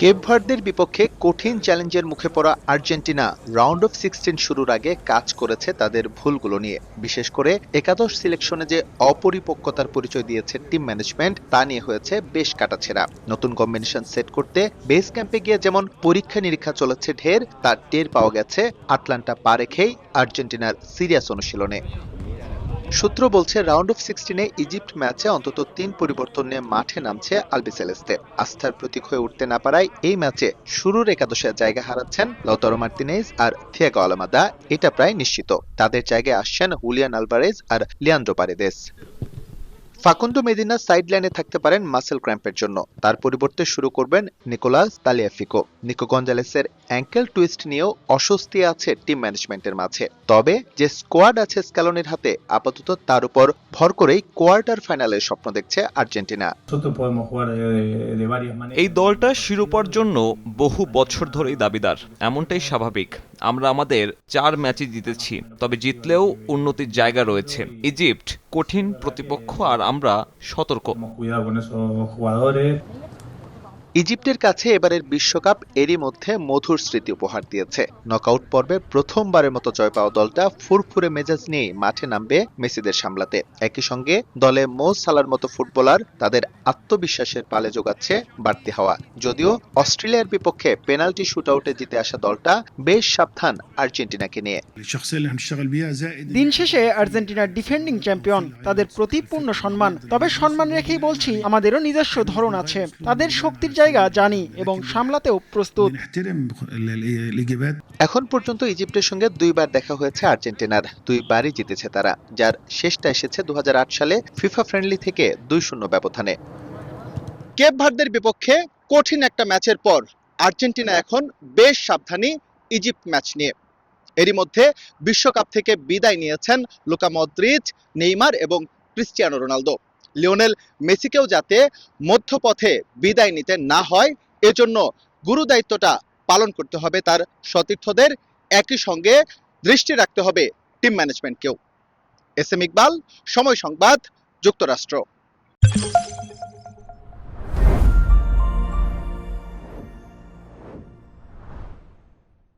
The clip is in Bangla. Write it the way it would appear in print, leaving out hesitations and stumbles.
কেপ ভার্দের বিপক্ষে কঠিন চ্যালেঞ্জের মুখে পড়া আর্জেন্টিনা রাউন্ড অফ 16 শুরুর আগে কাজ করেছে তাদের ভুলগুলো নিয়ে। বিশেষ করে একাদশ সিলেকশনে যে অপরিপক্কতার পরিচয় দিয়েছে টিম ম্যানেজমেন্ট, তা নিয়ে হয়েছে বেশ কাটাছেঁড়া। নতুন কম্বিনেশন সেট করতে বেস ক্যাম্পে গিয়ে যেমন পরীক্ষা নিরীক্ষা চলেছে ঢের, তার টের পাওয়া গেছে আটলান্টা পা রেখেই আর্জেন্টিনার সিরিয়াস অনুশীলনে। সূত্র বলছে রাউন্ড অফ 16-এ ইজিপ্ট ম্যাচে অন্তত 3 পরিবর্তন নিয়ে মাঠে নামছে আলবিসেলেস্তে। আস্থার প্রতীক হয়ে উঠতে না পারায় এই ম্যাচে শুরুর একাদশে জায়গা হারাচ্ছেন লাউতারো মার্তিনেজ আর থিয়াগো আলমাদা, এটা প্রায় নিশ্চিত। তাদের জায়গায় আসছেন হুলিয়ান আলভারেজ আর Leandro Paredes. Facundo Medina side লাইনে থাকতে পারেন মাসেল ক্র্যাম্পের জন্য, তার পরিবর্তে শুরু করবেন নিকোলাস তালিয়াফিকো। নিকো গঞ্জালেসের অ্যাঙ্কেল টুইস্ট নিয়েও অস্বস্তি আছে টিম ম্যানেজমেন্টের মাঝে। তবে যে স্কোয়াড আছে স্ক্যালোনির হাতে, আপাতত তার উপর ভর করেই কোয়ার্টার ফাইনালের স্বপ্ন দেখছে আর্জেন্টিনা। এই দলটা শিরোপার জন্য বহু বছর ধরেই দাবিদার, এমনটাই স্বাভাবিক। আমরা আমাদের 4 ম্যাচে জিতেছি, তবে জিতলেও উন্নতির জায়গা রয়েছে। ইজিপ্ট কঠিন প্রতিপক্ষ আর আমরা সতর্ক। ইজিপ্টের কাছে এবারের বিশ্বকাপ এরই মধ্যে মধুর স্মৃতি উপহার দিয়েছে। নকআউট পর্বে প্রথমবারের মতো জয় পাওয়া দলটা ফুরফুরে মেজাজ নিয়ে মাঠে নামবে মেসিদের সামলাতে। একই সঙ্গে দলে মো সালার মতো ফুটবলার তাদের আত্মবিশ্বাসের পালে যোগাচ্ছে বাড়তি হাওয়া। যদিও অস্ট্রেলিয়ার বিপক্ষে পেনাল্টি শুটআউটে জিতে আসা দলটা বেশ সাবধান আর্জেন্টিনাকে নিয়ে। দিন শেষে আর্জেন্টিনার ডিফেন্ডিং চ্যাম্পিয়ন, তাদের প্রতি পূর্ণ সম্মান। তবে সম্মান রেখেই বলছি, আমাদেরও নিজস্ব ধরন আছে। তাদের শক্তির জায়গা জানি এবং সামলাতেও প্রস্তুত। এখন পর্যন্ত ইজিপ্টের সঙ্গে 2 বার দেখা হয়েছে আর্জেন্টিনার, 2 বারই জিতেছে তারা, যার শেষটা এসেছে 2008 সালে ফিফা ফ্রেন্ডলি থেকে 2-0 ব্যবধানে। কেপ ভার্দের বিপক্ষে কঠিন একটা ম্যাচের পর আর্জেন্টিনা এখন বেশ সাবধানী ইজিপ্ট ম্যাচ নিয়ে। এরই মধ্যে বিশ্বকাপ থেকে বিদায় নিয়েছেন লুকা মদ্রিচ, নেইমার এবং ক্রিস্টিয়ানো রোনালদো। লিওনেল মেসিকেও যাতে মধ্যপথে বিদায় নিতে না হয়, এজন্য গুরু দায়িত্বটা পালন করতে হবে তার সতীর্থদের। একই সঙ্গে দৃষ্টি রাখতে হবে টিম ম্যানেজমেন্টকেও। এস এম ইকবাল, সময় সংবাদ, যুক্তরাষ্ট্র।